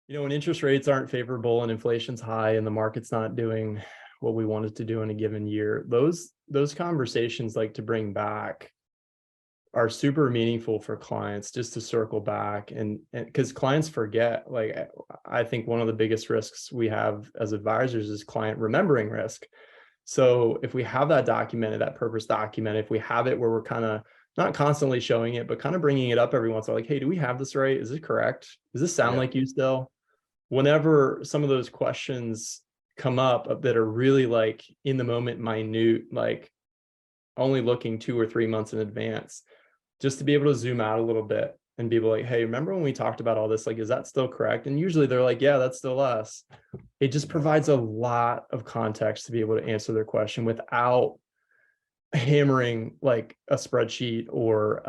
When interest rates aren't favorable and inflation's high and the market's not doing what we want it to do in a given year, those conversations like to bring back are super meaningful for clients, just to circle back and because clients forget. Like, I think one of the biggest risks we have as advisors is client remembering risk. So if we have that documented, that purpose document, if we have it where we're kind of not constantly showing it, but kind of bringing it up every once in a while, like, hey, do we have this right? Is this correct? Does this sound Yeah. like you still? Whenever some of those questions come up that are really like in the moment, minute, like only looking 2 or 3 months in advance, just to be able to zoom out a little bit and be like, hey, remember when we talked about all this? Like, is that still correct? And usually they're like, yeah, that's still us. It just provides a lot of context to be able to answer their question without hammering like a spreadsheet or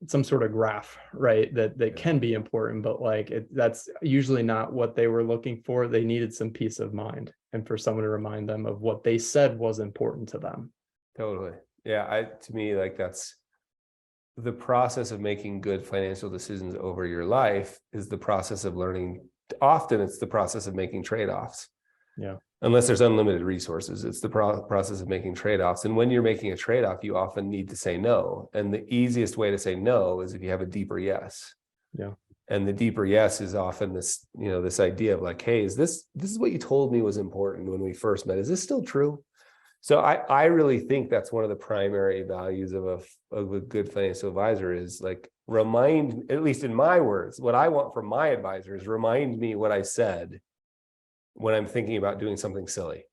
some sort of graph, right? That can be important, but like that's usually not what they were looking for. They needed some peace of mind and for someone to remind them of what they said was important to them. Totally. Yeah. To me, like that's the process of making good financial decisions over your life is the process of learning. Often it's the process of making trade-offs. Yeah. Unless there's unlimited resources, it's the process of making trade-offs. And when you're making a trade-off, you often need to say no. And the easiest way to say no is if you have a deeper yes. Yeah. And the deeper yes is often this, this idea of like, hey, this is what you told me was important when we first met. Is this still true? So I really think that's one of the primary values of a good financial advisor is like remind, at least in my words, what I want from my advisor is remind me what I said when I'm thinking about doing something silly.